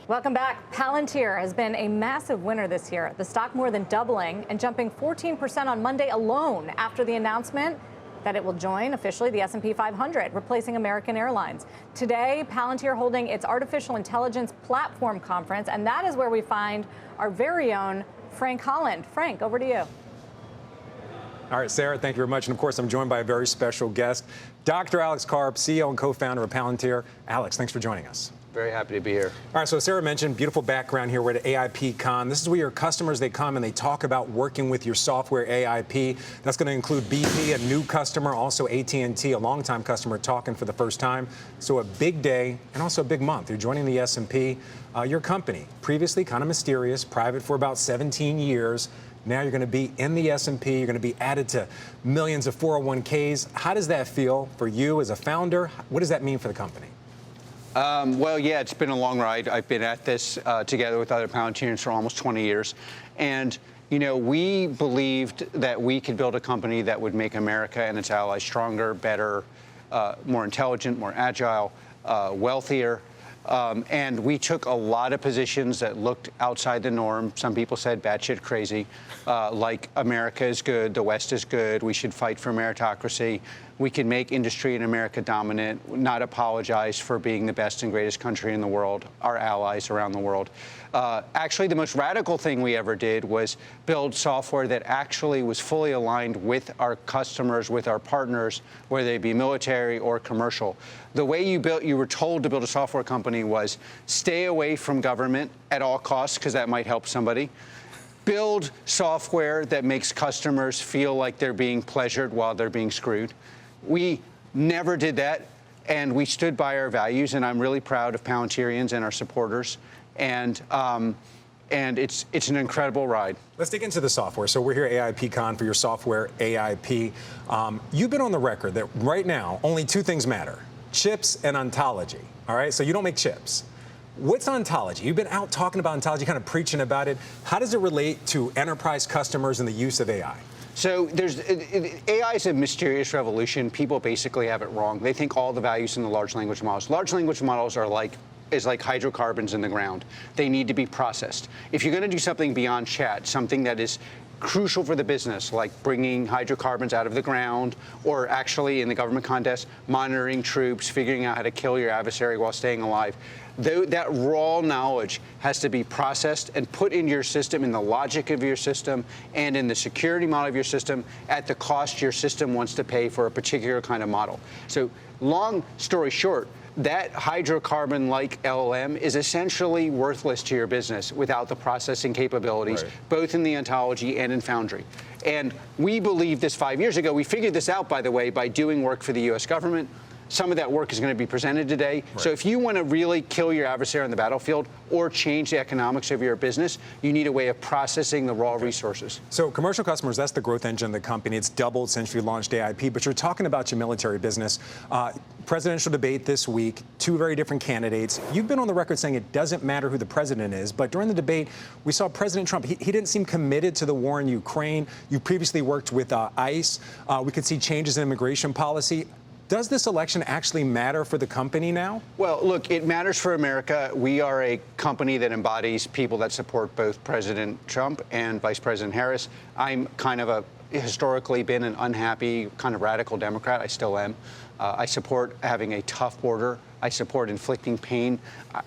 Welcome back. Palantir has been a massive winner this year. The stock more than doubling and jumping 14% on Monday alone after the announcement that it will join officially the S&P 500, replacing American Airlines. Today, Palantir holding its Artificial Intelligence Platform Conference, and that is where we find our very own Frank Holland. Frank, over to you. All right, Sarah, thank you very much. And of course, I'm joined by a very special guest, Dr. Alex Karp, CEO and co-founder of Palantir. Alex, thanks for joining us. Very happy to be here. All right, so Sarah mentioned beautiful background here. We're at AIPCon. This is where your customers, they come and they talk about working with your software, AIP. That's going to include BP, a new customer, also AT&T, a longtime customer, talking for the first time. So a big day and also a big month. You're joining the S&P. Your company, previously kind of mysterious, private for about 17 years. Now you're going to be in the S&P. You're going to be added to millions of 401ks. How does that feel for you as a founder? What does that mean for the company? Well, yeah, it's been a long ride. I've been at this together with other Palantirians for almost 20 years. And, you know, we believed that we could build a company that would make America and its allies stronger, better, more intelligent, more agile, wealthier. And we took a lot of positions that looked outside the norm. Some people said batshit crazy, like America is good, the West is good, we should fight for meritocracy. We can make industry in America dominant, not apologize for being the best and greatest country in the world, our allies around the world. Actually, the most radical thing we ever did was build software that actually was fully aligned with our customers, with our partners, whether they be military or commercial. The way you were told to build a software company was stay away from government at all costs, because that might help somebody. Build software that makes customers feel like they're being pleasured while they're being screwed. We never did that, and we stood by our values, and I'm really proud of Palantirians and our supporters. And it's an incredible ride. Let's dig into the software. So we're here at AIPCon for your software, AIP. You've been on the record that right now only two things matter, chips and ontology. All right, so you don't make chips. What's ontology? You've been out talking about ontology, kind of preaching about it. How does it relate to enterprise customers and the use of AI? So AI is a mysterious revolution. People basically have it wrong. They think all the values in the large language models. Large language models are like hydrocarbons in the ground. They need to be processed. If you're going to do something beyond chat, something that is crucial for the business, like bringing hydrocarbons out of the ground, or actually in the government context, monitoring troops, figuring out how to kill your adversary while staying alive, that raw knowledge has to be processed and put into your system, in the logic of your system, and in the security model of your system at the cost your system wants to pay for a particular kind of model. So long story short, that hydrocarbon-like LLM is essentially worthless to your business without the processing capabilities, right, both in the ontology and in Foundry. And we believed this 5 years ago. We figured this out, by the way, by doing work for the U.S. government. Some of that work is going to be presented today. Right. So if you want to really kill your adversary on the battlefield or change the economics of your business, you need a way of processing the raw resources. So commercial customers, that's the growth engine of the company. It's doubled since you launched AIP, but you're talking about your military business. Presidential debate this week, two very different candidates. You've been on the record saying it doesn't matter who the president is, but during the debate, we saw President Trump. He didn't seem committed to the war in Ukraine. You previously worked with ICE. We could see changes in immigration policy. Does this election actually matter for the company now? Well, look, it matters for America. We are a company that embodies people that support both President Trump and Vice President Harris. I'm kind of historically been an unhappy, kind of radical Democrat. I still am. I support having a tough border. I support inflicting pain.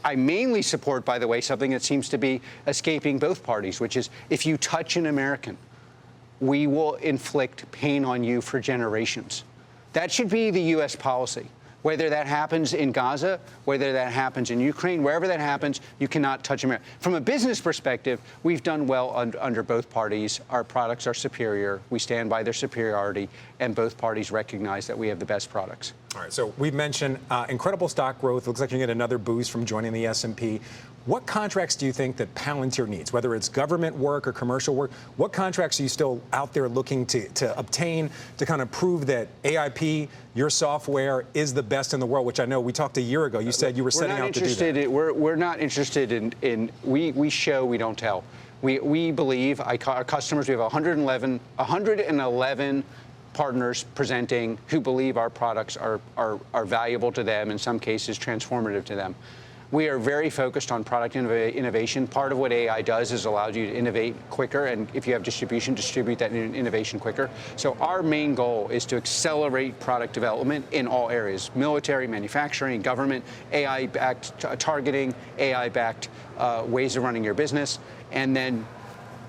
I mainly support, by the way, something that seems to be escaping both parties, which is if you touch an American, we will inflict pain on you for generations. That should be the U.S. policy. Whether that happens in Gaza, whether that happens in Ukraine, wherever that happens, you cannot touch America. From a business perspective, we've done well under both parties. Our products are superior. We stand by their superiority, and both parties recognize that we have the best products. All right, so we've mentioned incredible stock growth. Looks like you get another boost from joining the S&P. What contracts do you think that Palantir needs, whether it's government work or commercial work? What contracts are you still out there looking to obtain to kind of prove that AIP, your software, is the best in the world, which I know we talked a year ago. You said you were setting out to do that. We're not interested in we show, we don't tell. We believe, our customers, we have 111 partners presenting who believe our products are valuable to them, in some cases transformative to them. We are very focused on product innovation. Part of what AI does is allows you to innovate quicker, and if you have distribution, distribute that innovation quicker. So our main goal is to accelerate product development in all areas: military, manufacturing, government, AI-backed targeting, AI-backed ways of running your business, and then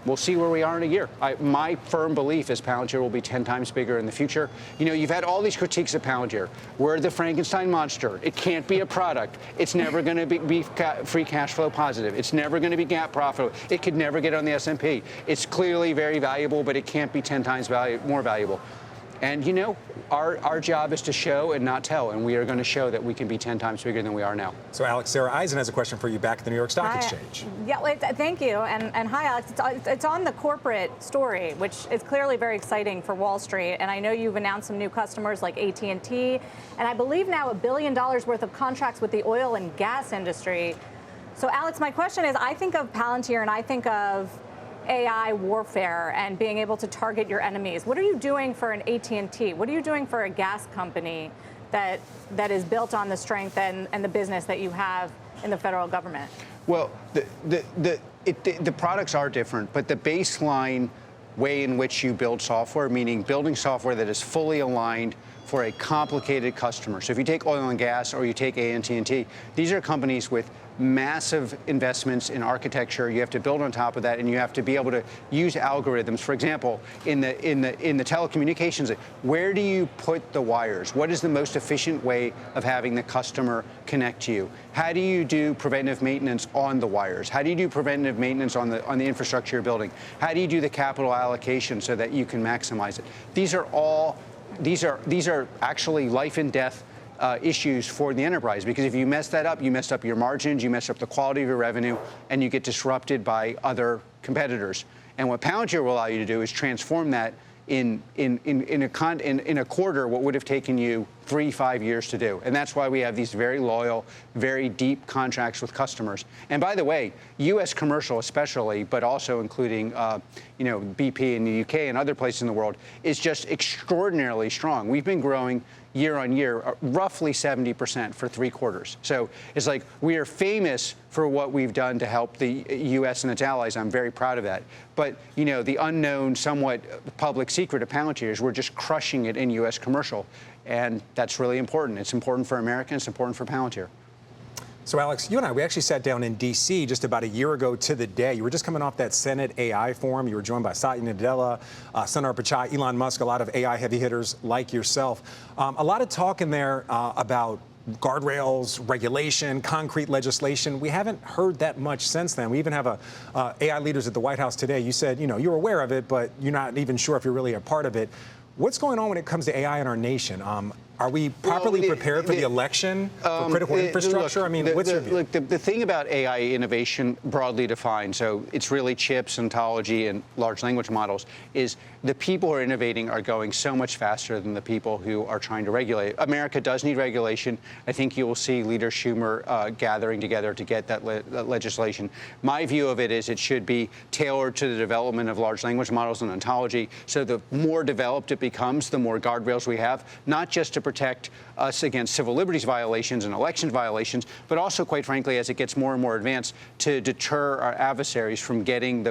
we'll see where we are in a year. My firm belief is Palantir will be 10 times bigger in the future. You know, you've had all these critiques of Palantir. We're the Frankenstein monster. It can't be a product. It's never going to be free cash flow positive. It's never going to be GAAP profitable. It could never get on the S&P. It's clearly very valuable, but it can't be 10 times more valuable. And, you know, our job is to show and not tell, and we are going to show that we can be 10 times bigger than we are now. So, Alex, Sarah Eisen has a question for you back at the New York Stock Exchange. Yeah, thank you. And hi, Alex. It's on the corporate story, which is clearly very exciting for Wall Street. And I know you've announced some new customers like AT&T, and I believe now $1 billion worth of contracts with the oil and gas industry. So, Alex, my question is, I think of Palantir and I think of AI warfare and being able to target your enemies. What are you doing for an AT&T? What are you doing for a gas company that is built on the strength and the business that you have in the federal government? Well, the products are different, but the baseline way in which you build software, meaning building software that is fully aligned for a complicated customer. So if you take oil and gas or you take AT&T, these are companies with massive investments in architecture. You have to build on top of that, and you have to be able to use algorithms. For example, in the telecommunications, where do you put the wires? What is the most efficient way of having the customer connect to you? How do you do preventive maintenance on the wires? How do you do preventive maintenance on the infrastructure you're building? How do you do the capital allocation so that you can maximize it? These are actually life and death issues for the enterprise, because if you mess that up, you mess up your margins, you mess up the quality of your revenue, and you get disrupted by other competitors. And what Palantir will allow you to do is transform that in a quarter what would have taken you 3-5 years to do. And that's why we have these very loyal, very deep contracts with customers. And by the way, U.S. commercial especially, but also including BP in the UK and other places in the world, is just extraordinarily strong. We've been growing year on year, roughly 70% for 3 quarters. So it's like we are famous for what we've done to help the U.S. and its allies. I'm very proud of that. But, you know, the unknown, somewhat public secret of Palantir is we're just crushing it in U.S. commercial. And that's really important. It's important for America, and it's important for Palantir. So, Alex, you and I, we actually sat down in D.C. just about a year ago to the day. You were just coming off that Senate AI forum. You were joined by Satya Nadella, Sundar Pichai, Elon Musk, a lot of AI heavy hitters like yourself. A lot of talk in there about guardrails, regulation, concrete legislation. We haven't heard that much since then. We even have AI leaders at the White House today. You said, you know, you're aware of it, but you're not even sure if you're really a part of it. What's going on when it comes to AI in our nation? Are we properly prepared for the election, for critical infrastructure? Look, I mean, what's your view? Look, the thing about AI innovation, broadly defined, so it's really chips, ontology, and large language models, is the people who are innovating are going so much faster than the people who are trying to regulate. America does need regulation. I think you will see Leader Schumer gathering together to get that legislation. My view of it is it should be tailored to the development of large language models and ontology. So the more developed it becomes, the more guardrails we have, not just to protect us against civil liberties violations and election violations, but also, quite frankly, as it gets more and more advanced, to deter our adversaries from getting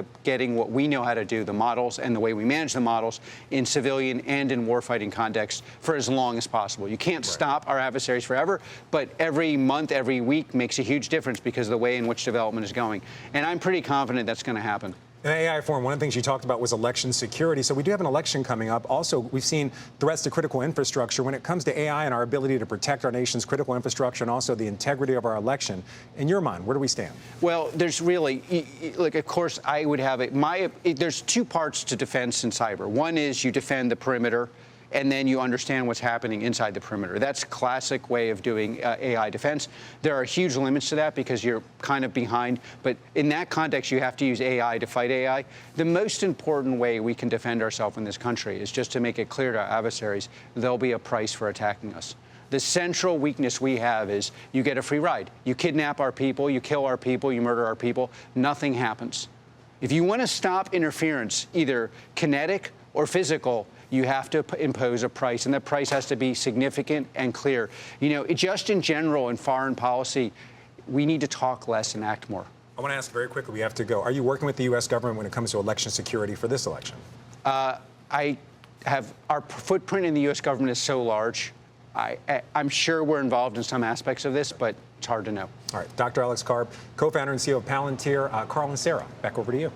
what we know how to do, the models and the way we manage the models in civilian and in warfighting context for as long as possible. You can't stop our adversaries forever, but every month, every week makes a huge difference because of the way in which development is going. And I'm pretty confident that's going to happen. In the AI forum, one of the things you talked about was election security. So we do have an election coming up. Also, we've seen threats to critical infrastructure. When it comes to AI and our ability to protect our nation's critical infrastructure and also the integrity of our election, in your mind, where do we stand? Well, there's really, like, of course, I would have it. There's 2 parts to defense in cyber. One is you defend the perimeter, and then you understand what's happening inside the perimeter. That's a classic way of doing AI defense. There are huge limits to that because you're kind of behind. But in that context, you have to use AI to fight AI. The most important way we can defend ourselves in this country is just to make it clear to our adversaries there'll be a price for attacking us. The central weakness we have is you get a free ride. You kidnap our people, you kill our people, you murder our people, nothing happens. If you want to stop interference, either kinetic or physical, you have to impose a price, and that price has to be significant and clear. You know, just in general in foreign policy, we need to talk less and act more. I want to ask very quickly, we have to go. Are you working with the U.S. government when it comes to election security for this election? Our footprint in the U.S. government is so large. I'm sure we're involved in some aspects of this, but it's hard to know. All right, Dr. Alex Karp, co-founder and CEO of Palantir. Carl and Sarah, back over to you.